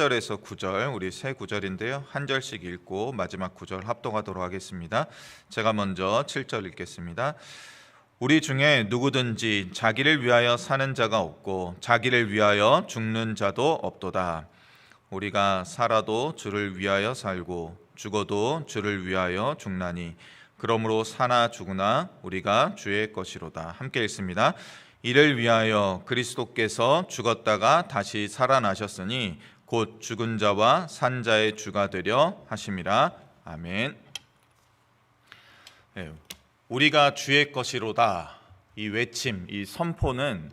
7절에서 9절 우리 세 구절인데요. 한 절씩 읽고 마지막 구절 합독하도록 하겠습니다. 제가 먼저 7절 읽겠습니다. 우리 중에 누구든지 자기를 위하여 사는 자가 없고 자기를 위하여 죽는 자도 없도다. 우리가 살아도 주를 위하여 살고 죽어도 주를 위하여 죽나니 그러므로 사나 죽으나 우리가 주의 것이로다. 함께 읽습니다. 이를 위하여 그리스도께서 죽었다가 다시 살아나셨으니 곧 죽은 자와 산 자의 주가 되려 하심이라. 아멘. 우리가 주의 것이로다. 이 외침, 이 선포는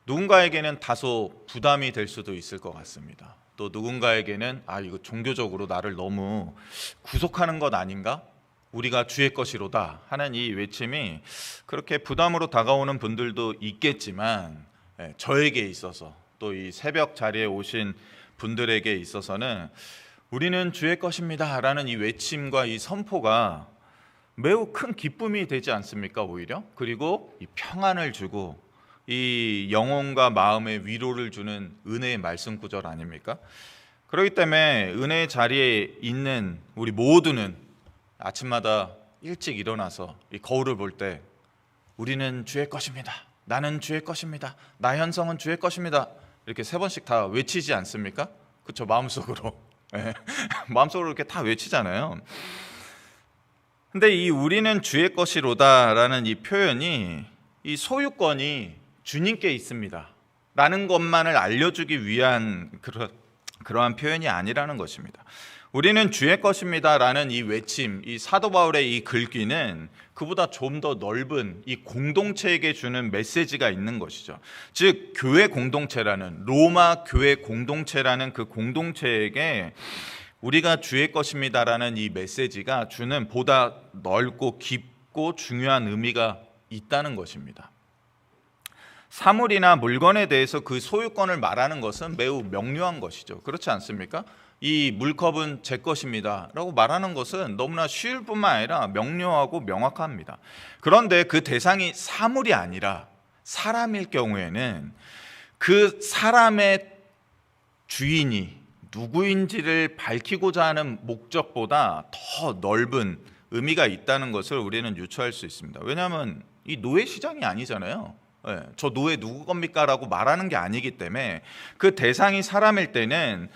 누군가에게는 다소 부담이 될 수도 있을 것 같습니다. 또 누군가에게는 이거 종교적으로 나를 너무 구속하는 것 아닌가? 우리가 주의 것이로다 하는 이 외침이 그렇게 부담으로 다가오는 분들도 있겠지만 저에게 있어서 또 이 새벽 자리에 오신 분들에게 있어서는 우리는 주의 것입니다 라는 이 외침과 이 선포가 매우 큰 기쁨이 되지 않습니까? 오히려 그리고 이 평안을 주고 이 영혼과 마음의 위로를 주는 은혜의 말씀 구절 아닙니까? 그렇기 때문에 은혜의 자리에 있는 우리 모두는 아침마다 일찍 일어나서 이 거울을 볼 때 우리는 주의 것입니다. 나는 주의 것입니다. 나 현성은 주의 것입니다. 이렇게 3번씩 다 외치지 않습니까? 그렇죠? 마음속으로. 마음속으로 이렇게 다 외치잖아요. 근데 이 우리는 주의 것이로다라는 이 표현이 이 소유권이 주님께 있습니다. 라는 것만을 알려주기 위한 그러한 표현이 아니라는 것입니다. 우리는 주의 것입니다 라는 이 외침, 이 사도 바울의 이 글귀는 그보다 좀 더 넓은 이 공동체에게 주는 메시지가 있는 것이죠. 즉 교회 공동체라는 로마 교회 공동체라는 그 공동체에게 우리가 주의 것입니다 라는 이 메시지가 주는 보다 넓고 깊고 중요한 의미가 있다는 것입니다. 사물이나 물건에 대해서 그 소유권을 말하는 것은 매우 명료한 것이죠. 그렇지 않습니까? 이 물컵은 제 것입니다 라고 말하는 것은 너무나 쉬울 뿐만 아니라 명료하고 명확합니다. 그런데 그 대상이 사물이 아니라 사람일 경우에는 그 사람의 주인이 누구인지를 밝히고자 하는 목적보다 더 넓은 의미가 있다는 것을 우리는 유추할 수 있습니다. 왜냐하면 이 노예 시장이 아니잖아요. 저 노예 누구 겁니까? 라고 말하는 게 아니기 때문에 그 대상이 사람일 때는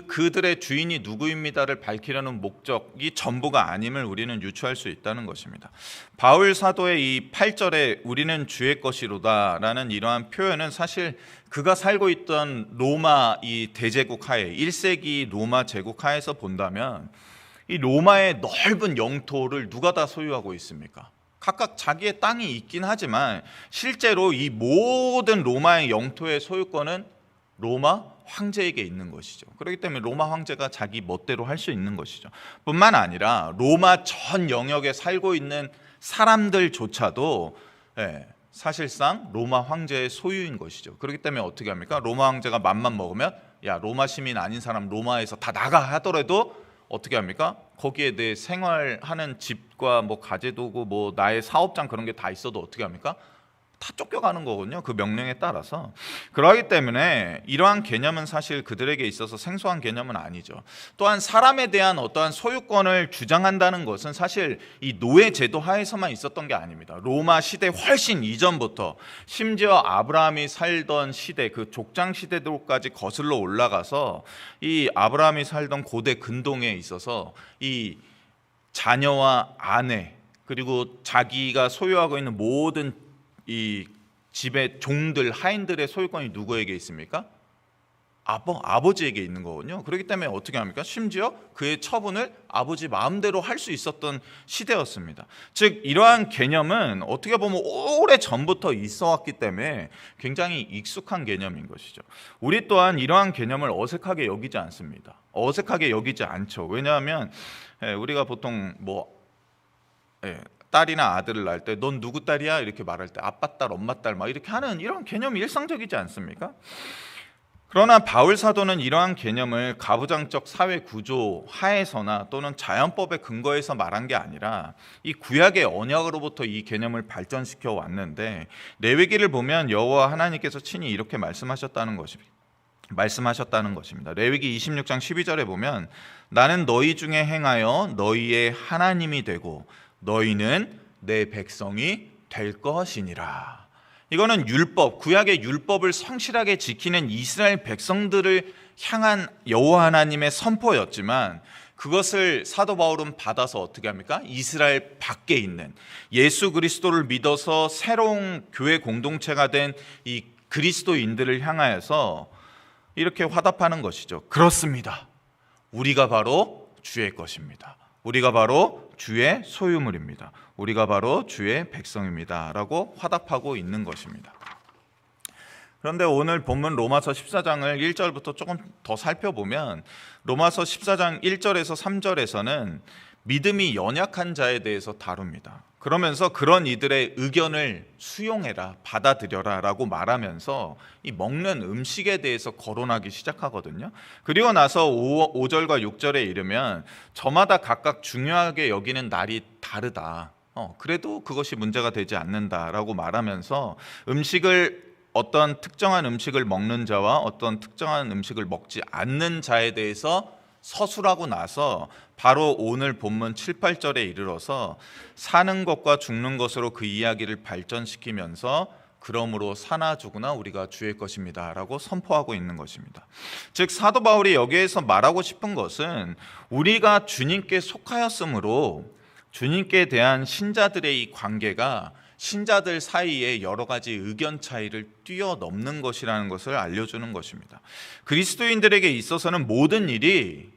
그들의 주인이 누구입니다를 밝히려는 목적이 전부가 아님을 우리는 유추할 수 있다는 것입니다. 바울 사도의 이 8절에 우리는 주의 것이로다라는 이러한 표현은 사실 그가 살고 있던 로마 이 대제국 하에 1세기 로마 제국 하에서 본다면 이 로마의 넓은 영토를 누가 다 소유하고 있습니까? 각각 자기의 땅이 있긴 하지만 실제로 이 모든 로마의 영토의 소유권은 로마 황제에게 있는 것이죠. 그렇기 때문에 로마 황제가 자기 멋대로 할 수 있는 것이죠. 뿐만 아니라 로마 전 영역에 살고 있는 사람들조차도 사실상 로마 황제의 소유인 것이죠. 그렇기 때문에 어떻게 합니까? 로마 황제가 맘만 먹으면 로마 시민 아닌 사람 로마에서 다 나가 하더라도 어떻게 합니까? 거기에 내 생활하는 집과 뭐 가재도구 뭐 나의 사업장 그런 게 다 있어도 어떻게 합니까? 다 쫓겨가는 거거든요. 그 명령에 따라서. 그러기 때문에 이러한 개념은 사실 그들에게 있어서 생소한 개념은 아니죠. 또한 사람에 대한 어떠한 소유권을 주장한다는 것은 사실 이 노예 제도 하에서만 있었던 게 아닙니다. 로마 시대 훨씬 이전부터 심지어 아브라함이 살던 시대 그 족장 시대도까지 거슬러 올라가서 이 아브라함이 살던 고대 근동에 있어서 이 자녀와 아내 그리고 자기가 소유하고 있는 모든 이 집의 종들 하인들의 소유권이 누구에게 있습니까? 아버지에게 있는 거거든요. 그렇기 때문에 어떻게 합니까? 심지어 그의 처분을 아버지 마음대로 할 수 있었던 시대였습니다. 즉 이러한 개념은 어떻게 보면 오래 전부터 있어 왔기 때문에 굉장히 익숙한 개념인 것이죠. 우리 또한 이러한 개념을 어색하게 여기지 않습니다. 어색하게 여기지 않죠. 왜냐하면 우리가 보통 딸이나 아들을 낳을 때 넌 누구 딸이야? 이렇게 말할 때 아빠 딸, 엄마 딸 막 이렇게 하는 이런 개념이 일상적이지 않습니까? 그러나 바울 사도는 이러한 개념을 가부장적 사회 구조 하에서나 또는 자연법의 근거에서 말한 게 아니라 이 구약의 언약으로부터 이 개념을 발전시켜 왔는데 레위기를 보면 여호와 하나님께서 친히 이렇게 말씀하셨다는 것입니다. 말씀하셨다는 것입니다. 레위기 26장 12절에 보면 나는 너희 중에 행하여 너희의 하나님이 되고 너희는 내 백성이 될 것이니라. 이거는 율법, 구약의 율법을 성실하게 지키는 이스라엘 백성들을 향한 여호와 하나님의 선포였지만 그것을 사도 바울은 받아서 어떻게 합니까? 이스라엘 밖에 있는 예수 그리스도를 믿어서 새로운 교회 공동체가 된 이 그리스도인들을 향하여서 이렇게 화답하는 것이죠. 그렇습니다. 우리가 바로 주의 것입니다. 우리가 바로 주의 소유물입니다. 우리가 바로 주의 백성입니다. 라고 화답하고 있는 것입니다. 그런데 오늘 본문 로마서 14장을 1절부터 조금 더 살펴보면 로마서 14장 1절에서 3절에서는 믿음이 연약한 자에 대해서 다룹니다. 그러면서 그런 이들의 의견을 수용해라, 받아들여라 라고 말하면서 이 먹는 음식에 대해서 거론하기 시작하거든요. 그리고 나서 5절과 6절에 이르면 저마다 각각 중요하게 여기는 날이 다르다. 그래도 그것이 문제가 되지 않는다라고 말하면서 어떤 특정한 음식을 먹는 자와 어떤 특정한 음식을 먹지 않는 자에 대해서 서술하고 나서 바로 오늘 본문 7, 8절에 이르러서 사는 것과 죽는 것으로 그 이야기를 발전시키면서 그러므로 사나 죽으나 우리가 주의 것입니다 라고 선포하고 있는 것입니다. 즉 사도 바울이 여기에서 말하고 싶은 것은 우리가 주님께 속하였으므로 주님께 대한 신자들의 이 관계가 신자들 사이에 여러 가지 의견 차이를 뛰어넘는 것이라는 것을 알려주는 것입니다. 그리스도인들에게 있어서는 모든 일이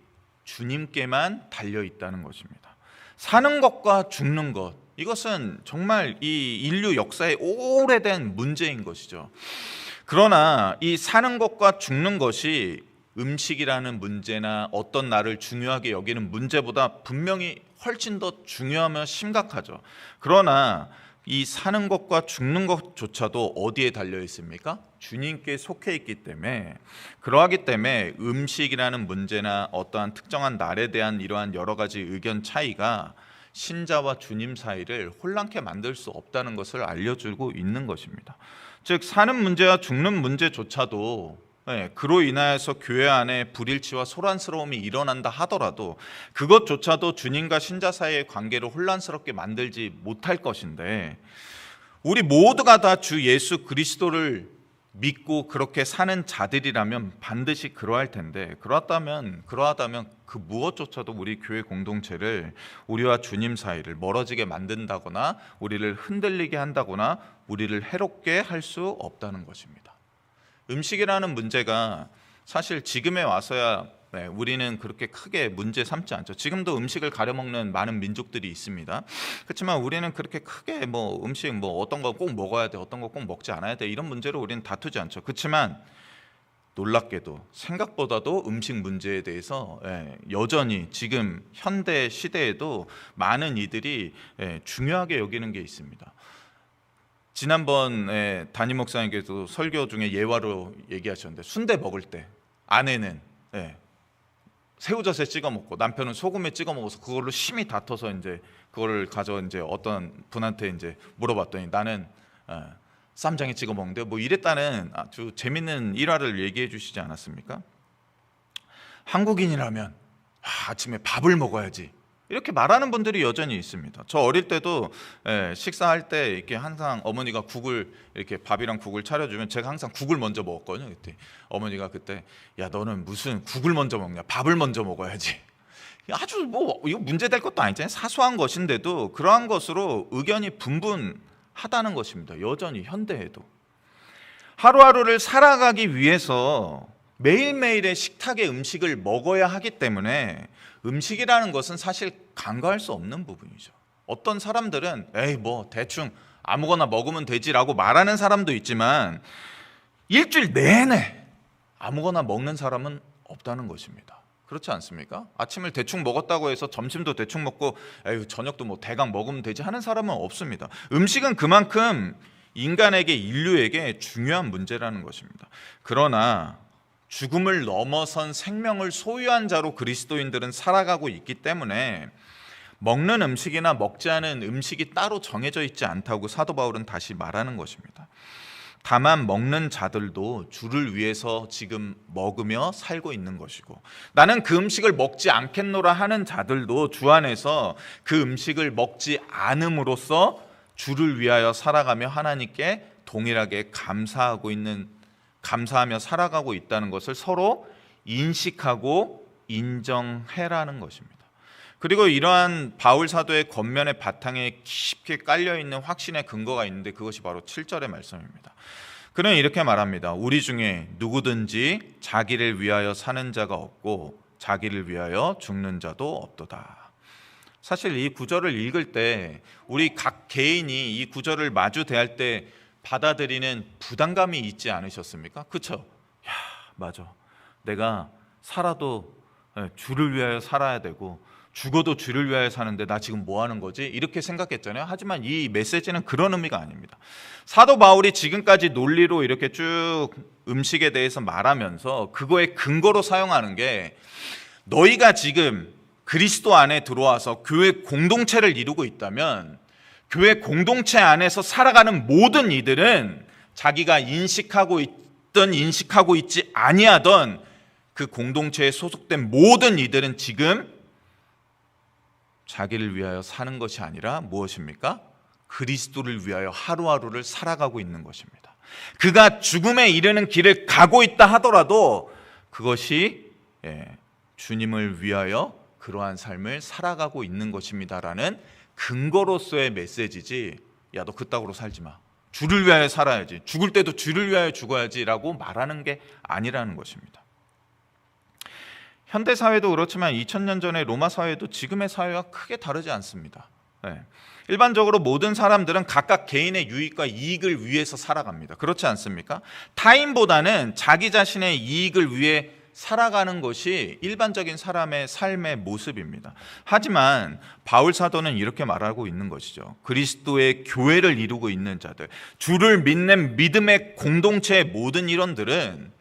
주님께만 달려 있다는 것입니다. 사는 것과 죽는 것, 이것은 정말 이 인류 역사의 오래된 문제인 것이죠. 그러나 이 사는 것과 죽는 것이 음식이라는 문제나 어떤 날을 중요하게 여기는 문제보다 분명히 훨씬 더 중요하며 심각하죠. 그러나 이 사는 것과 죽는 것조차도 어디에 달려 있습니까? 주님께 속해 있기 때문에, 그러하기 때문에 음식이라는 문제나 어떠한 특정한 날에 대한 이러한 여러 가지 의견 차이가 신자와 주님 사이를 혼란케 만들 수 없다는 것을 알려주고 있는 것입니다. 즉 사는 문제와 죽는 문제조차도 그로 인하여서 교회 안에 불일치와 소란스러움이 일어난다 하더라도 그것조차도 주님과 신자 사이의 관계를 혼란스럽게 만들지 못할 것인데, 우리 모두가 다 주 예수 그리스도를 믿고 그렇게 사는 자들이라면 반드시 그러할 텐데, 그러하다면 그 무엇조차도 우리 교회 공동체를, 우리와 주님 사이를 멀어지게 만든다거나 우리를 흔들리게 한다거나 우리를 해롭게 할 수 없다는 것입니다. 음식이라는 문제가 사실 지금에 와서야 우리는 그렇게 크게 문제 삼지 않죠. 지금도 음식을 가려먹는 많은 민족들이 있습니다. 그렇지만 우리는 그렇게 크게 음식 어떤 거 꼭 먹어야 돼, 어떤 거 꼭 먹지 않아야 돼, 이런 문제로 우리는 다투지 않죠. 그렇지만 놀랍게도 생각보다도 음식 문제에 대해서 여전히 지금 현대 시대에도 많은 이들이 중요하게 여기는 게 있습니다. 지난번에 담임 목사님께서 설교 중에 예화로 얘기하셨는데, 순대 먹을 때 아내는 새우젓에 찍어 먹고 남편은 소금에 찍어 먹어서 그걸로 심히 다퉈서 이제 그거를 가져 이제 어떤 분한테 이제 물어봤더니 나는 쌈장에 찍어 먹는데 이랬다는 아주 재밌는 일화를 얘기해 주시지 않았습니까? 한국인이라면 아침에 밥을 먹어야지, 이렇게 말하는 분들이 여전히 있습니다. 저 어릴 때도 식사할 때 이렇게 항상 어머니가 국을 이렇게 밥이랑 국을 차려주면 제가 항상 국을 먼저 먹었거든요. 그때 어머니가 야 너는 무슨 국을 먼저 먹냐, 밥을 먼저 먹어야지. 아주 이거 문제될 것도 아니잖아요. 사소한 것인데도 그러한 것으로 의견이 분분하다는 것입니다. 여전히 현대에도 하루하루를 살아가기 위해서 매일매일의 식탁의 음식을 먹어야 하기 때문에 음식이라는 것은 사실 간과할 수 없는 부분이죠. 어떤 사람들은 대충 아무거나 먹으면 되지라고 말하는 사람도 있지만 일주일 내내 아무거나 먹는 사람은 없다는 것입니다. 그렇지 않습니까? 아침을 대충 먹었다고 해서 점심도 대충 먹고 저녁도 대강 먹으면 되지 하는 사람은 없습니다. 음식은 그만큼 인간에게, 인류에게 중요한 문제라는 것입니다. 그러나 죽음을 넘어선 생명을 소유한 자로 그리스도인들은 살아가고 있기 때문에 먹는 음식이나 먹지 않은 음식이 따로 정해져 있지 않다고 사도 바울은 다시 말하는 것입니다. 다만 먹는 자들도 주를 위해서 지금 먹으며 살고 있는 것이고, 나는 그 음식을 먹지 않겠노라 하는 자들도 주 안에서 그 음식을 먹지 않음으로써 주를 위하여 살아가며 하나님께 동일하게 감사하며 살아가고 있다는 것을 서로 인식하고 인정해라는 것입니다. 그리고 이러한 바울 사도의 겉면의 바탕에 깊게 깔려있는 확신의 근거가 있는데, 그것이 바로 7절의 말씀입니다. 그는 이렇게 말합니다. 우리 중에 누구든지 자기를 위하여 사는 자가 없고 자기를 위하여 죽는 자도 없도다. 사실 이 구절을 읽을 때 우리 각 개인이 이 구절을 마주 대할 때 받아들이는 부담감이 있지 않으셨습니까? 그렇죠? 야, 맞아. 내가 살아도 주를 위하여 살아야 되고 죽어도 주를 위하여 사는데 나 지금 뭐 하는 거지? 이렇게 생각했잖아요. 하지만 이 메시지는 그런 의미가 아닙니다. 사도 바울이 지금까지 논리로 이렇게 쭉 음식에 대해서 말하면서 그거의 근거로 사용하는 게, 너희가 지금 그리스도 안에 들어와서 교회 공동체를 이루고 있다면 교회 공동체 안에서 살아가는 모든 이들은 자기가 인식하고 있든 인식하고 있지 아니하던 그 공동체에 소속된 모든 이들은 지금 자기를 위하여 사는 것이 아니라 무엇입니까? 그리스도를 위하여 하루하루를 살아가고 있는 것입니다. 그가 죽음에 이르는 길을 가고 있다 하더라도 그것이 주님을 위하여 그러한 삶을 살아가고 있는 것입니다라는 근거로서의 메시지지, 야, 너 그따구로 살지 마, 주를 위하여 살아야지, 죽을 때도 주를 위하여 죽어야지 라고 말하는 게 아니라는 것입니다. 현대 사회도 그렇지만 2000년 전의 로마 사회도 지금의 사회와 크게 다르지 않습니다. 일반적으로 모든 사람들은 각각 개인의 유익과 이익을 위해서 살아갑니다. 그렇지 않습니까? 타인보다는 자기 자신의 이익을 위해 살아가는 것이 일반적인 사람의 삶의 모습입니다. 하지만 바울 사도는 이렇게 말하고 있는 것이죠. 그리스도의 교회를 이루고 있는 자들, 주를 믿는 믿음의 공동체의 모든 일원들은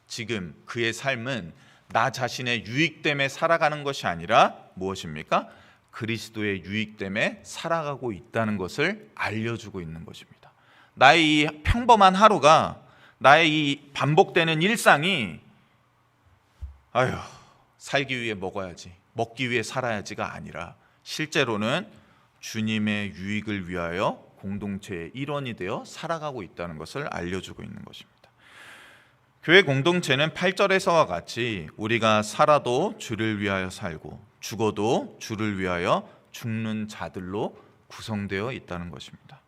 지금 그의 삶은 나 자신의 유익 때문에 살아가는 것이 아니라 무엇입니까? 그리스도의 유익 때문에 살아가고 있다는 것을 알려주고 있는 것입니다. 나의 이 평범한 하루가, 나의 이 반복되는 일상이 살기 위해 먹어야지, 먹기 위해 살아야지가 아니라 실제로는 주님의 유익을 위하여 공동체의 일원이 되어 살아가고 있다는 것을 알려주고 있는 것입니다. 교회 공동체는 8절에서와 같이 우리가 살아도 주를 위하여 살고 죽어도 주를 위하여 죽는 자들로 구성되어 있다는 것입니다.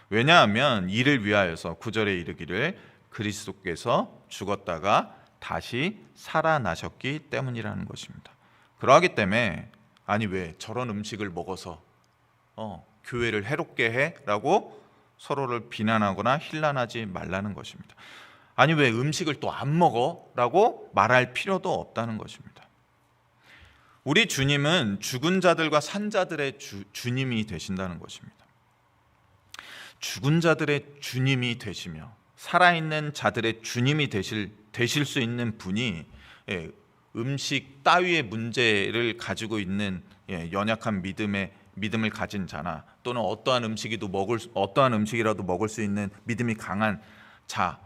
왜냐하면 이를 위하여서 9절에 이르기를 그리스도께서 죽었다가 다시 살아나셨기 때문이라는 것입니다. 그러하기 때문에 아니 왜 저런 음식을 먹어서 교회를 해롭게 해? 라고 서로를 비난하거나 힐난하지 말라는 것입니다. 아니 왜 음식을 또 안 먹어? 라고 말할 필요도 없다는 것입니다. 우리 주님은 죽은 자들과 산 자들의 주님이 되신다는 것입니다. 죽은 자들의 주님이 되시며 살아있는 자들의 주님이 되실 수 있는 분이 음식 따위의 문제를 가지고 있는 연약한 믿음을 가진 자나 또는 어떠한 음식이라도 먹을 수 있는 믿음이 강한 자,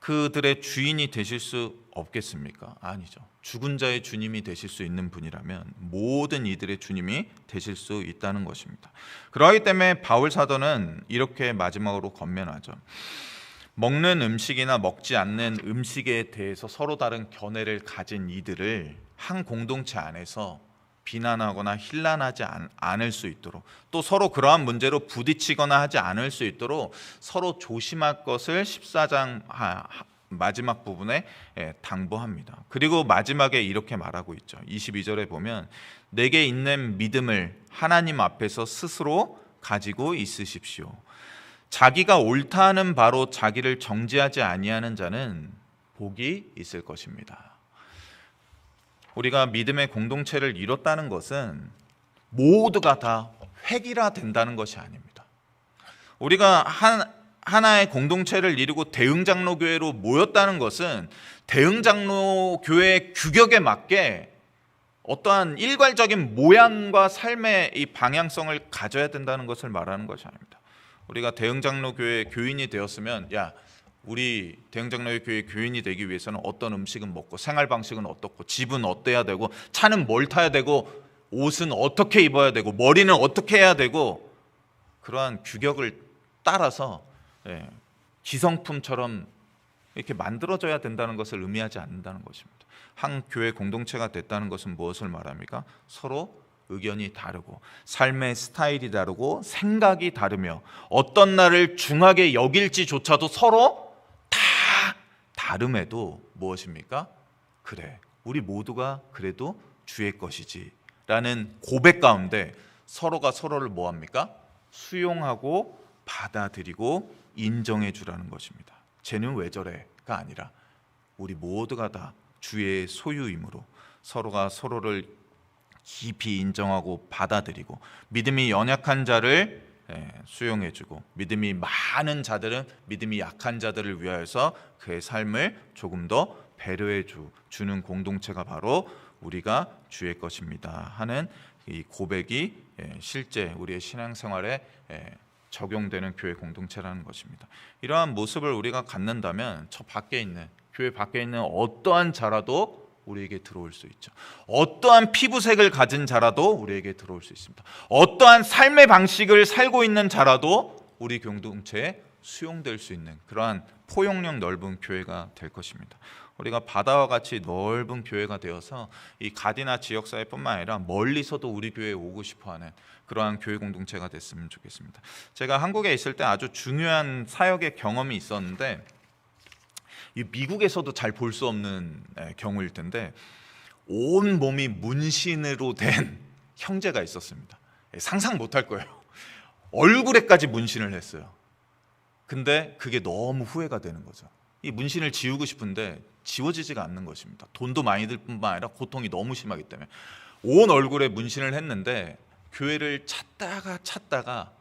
그들의 주인이 되실 수 없겠습니까? 아니죠. 죽은 자의 주님이 되실 수 있는 분이라면 모든 이들의 주님이 되실 수 있다는 것입니다. 그렇기 때문에 바울 사도는 이렇게 마지막으로 권면하죠. 먹는 음식이나 먹지 않는 음식에 대해서 서로 다른 견해를 가진 이들을 한 공동체 안에서 비난하거나 힐난하지 않을 수 있도록, 또 서로 그러한 문제로 부딪히거나 하지 않을 수 있도록 서로 조심할 것을 14장 마지막 부분에 당부합니다. 그리고 마지막에 이렇게 말하고 있죠. 22절에 보면 내게 있는 믿음을 하나님 앞에서 스스로 가지고 있으십시오. 자기가 옳다 하는 바로 자기를 정죄하지 아니하는 자는 복이 있을 것입니다. 우리가 믿음의 공동체를 이뤘다는 것은 모두가 다 획일화된다는 것이 아닙니다. 우리가 하나의 공동체를 이루고 대흥장로교회로 모였다는 것은 대흥장로교회의 규격에 맞게 어떠한 일괄적인 모양과 삶의 이 방향성을 가져야 된다는 것을 말하는 것이 아닙니다. 우리가 대흥장로교회 교인이 되었으면 우리 대흥장로회 교회 교인이 되기 위해서는 어떤 음식은 먹고 생활 방식은 어떻고 집은 어때야 되고 차는 뭘 타야 되고 옷은 어떻게 입어야 되고 머리는 어떻게 해야 되고 그러한 규격을 따라서 기성품처럼 이렇게 만들어져야 된다는 것을 의미하지 않는다는 것입니다. 한 교회 공동체가 됐다는 것은 무엇을 말합니까? 서로 의견이 다르고 삶의 스타일이 다르고 생각이 다르며 어떤 날을 중하게 여길지조차도 서로 다 다름에도 무엇입니까? 그래, 우리 모두가 그래도 주의 것이지 라는 고백 가운데 서로가 서로를 뭐합니까? 수용하고 받아들이고 인정해 주라는 것입니다. 쟤는 왜 저래가 아니라 우리 모두가 다 주의 소유이므로 서로가 서로를 깊이 인정하고 받아들이고 믿음이 연약한 자를 수용해 주고 믿음이 많은 자들은 믿음이 약한 자들을 위하여서 그의 삶을 조금 더 배려해 주는 공동체가 바로 우리가 주의 것입니다 하는 이 고백이 실제 우리의 신앙생활에 적용되는 교회 공동체라는 것입니다. 이러한 모습을 우리가 갖는다면 저 밖에 있는 교회 밖에 있는 어떠한 자라도 우리에게 들어올 수 있죠. 어떠한 피부색을 가진 자라도 우리에게 들어올 수 있습니다. 어떠한 삶의 방식을 살고 있는 자라도 우리 공동체에 수용될 수 있는 그러한 포용력 넓은 교회가 될 것입니다. 우리가 바다와 같이 넓은 교회가 되어서 이 가디나 지역사회뿐만 아니라 멀리서도 우리 교회에 오고 싶어하는 그러한 교회 공동체가 됐으면 좋겠습니다. 제가 한국에 있을 때 아주 중요한 사역의 경험이 있었는데 미국에서도 잘 볼 수 없는 경우일 텐데 온 몸이 문신으로 된 형제가 있었습니다. 상상 못할 거예요. 얼굴에까지 문신을 했어요. 근데 그게 너무 후회가 되는 거죠. 이 문신을 지우고 싶은데 지워지지가 않는 것입니다. 돈도 많이 들 뿐만 아니라 고통이 너무 심하기 때문에 온 얼굴에 문신을 했는데 교회를 찾다가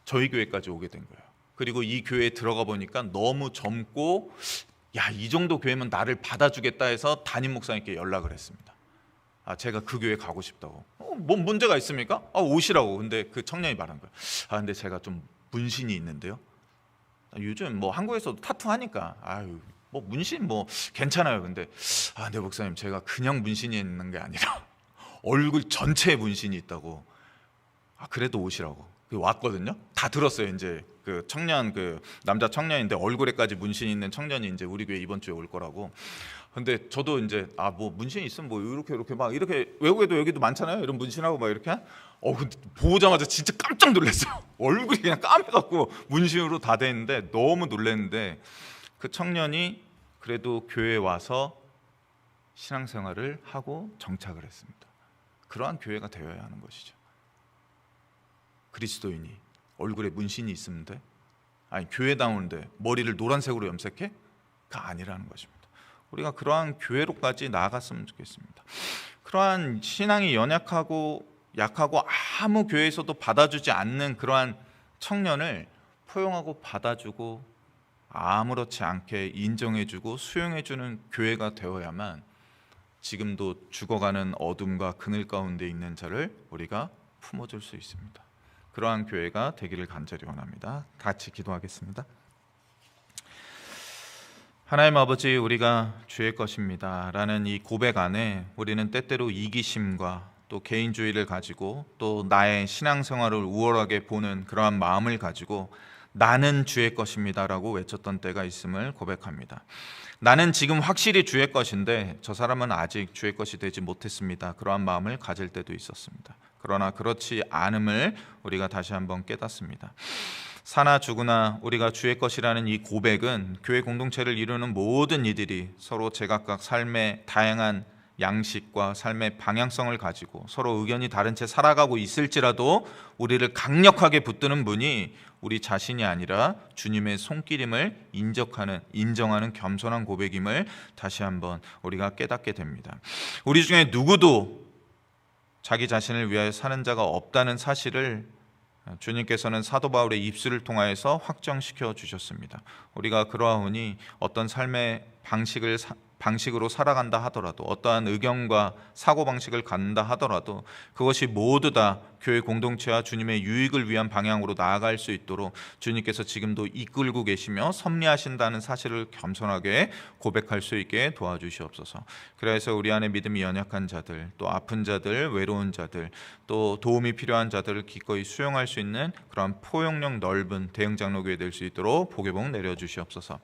저희 교회까지 오게 된 거예요. 그리고 이 교회에 들어가 보니까 너무 젊고 야, 이 정도 교회면 나를 받아주겠다 해서 담임 목사님께 연락을 했습니다. 제가 그 교회 가고 싶다고. 뭐 문제가 있습니까? 오시라고. 근데 그 청년이 말한 거예요. 근데 제가 좀 문신이 있는데요. 요즘 뭐 한국에서도 타투 하니까 뭐 문신 뭐 괜찮아요. 근데 네 목사님, 제가 그냥 문신이 있는 게 아니라 얼굴 전체에 문신이 있다고. 그래도 오시라고. 왔거든요. 다 들었어요. 이제 그 청년, 그 남자 청년인데 얼굴에까지 문신이 있는 청년이 이제 우리 교회 이번 주에 올 거라고. 근데 저도 이제 뭐 문신이 있으면 뭐 이렇게 막 이렇게 외국에도 여기도 많잖아요. 이런 문신하고 막 이렇게. 근데 보자마자 진짜 깜짝 놀랐어요. 얼굴이 그냥 까매갖고 문신으로 다 돼 있는데 너무 놀랐는데 그 청년이 그래도 교회에 와서 신앙생활을 하고 정착을 했습니다. 그러한 교회가 되어야 하는 것이죠. 그리스도인이 얼굴에 문신이 있는데 교회다운데 머리를 노란색으로 염색해? 가 아니라는 것입니다. 우리가 그러한 교회로까지 나아갔으면 좋겠습니다. 그러한 신앙이 연약하고 약하고 아무 교회에서도 받아주지 않는 그러한 청년을 포용하고 받아주고 아무렇지 않게 인정해주고 수용해주는 교회가 되어야만 지금도 죽어가는 어둠과 그늘 가운데 있는 자를 우리가 품어줄 수 있습니다. 그러한 교회가 되기를 간절히 원합니다. 같이 기도하겠습니다. 하나님 아버지, 우리가 주의 것입니다 라는 이 고백 안에 우리는 때때로 이기심과 또 개인주의를 가지고 또 나의 신앙생활을 우월하게 보는 그러한 마음을 가지고 나는 주의 것입니다 라고 외쳤던 때가 있음을 고백합니다. 나는 지금 확실히 주의 것인데 저 사람은 아직 주의 것이 되지 못했습니다. 그러한 마음을 가질 때도 있었습니다. 그러나 그렇지 않음을 우리가 다시 한번 깨닫습니다. 사나 죽으나 우리가 주의 것이라는 이 고백은 교회 공동체를 이루는 모든 이들이 서로 제각각 삶의 다양한 양식과 삶의 방향성을 가지고 서로 의견이 다른 채 살아가고 있을지라도 우리를 강력하게 붙드는 분이 우리 자신이 아니라 주님의 손길임을 인정하는 겸손한 고백임을 다시 한번 우리가 깨닫게 됩니다. 우리 중에 누구도 자기 자신을 위하여 사는 자가 없다는 사실을 주님께서는 사도 바울의 입술을 통하여서 확정시켜 주셨습니다. 우리가 그러하오니 어떤 삶의 방식으로 살아간다 하더라도, 어떠한 의견과 사고 방식을 갖는다 하더라도 그것이 모두 다 교회 공동체와 주님의 유익을 위한 방향으로 나아갈 수 있도록 주님께서 지금도 이끌고 계시며 섭리하신다는 사실을 겸손하게 고백할 수 있게 도와주시옵소서. 그래서 우리 안에 믿음이 연약한 자들, 또 아픈 자들, 외로운 자들, 또 도움이 필요한 자들을 기꺼이 수용할 수 있는 그런 포용력 넓은 대형 장로교회 될 수 있도록 복의 복 내려주시옵소서.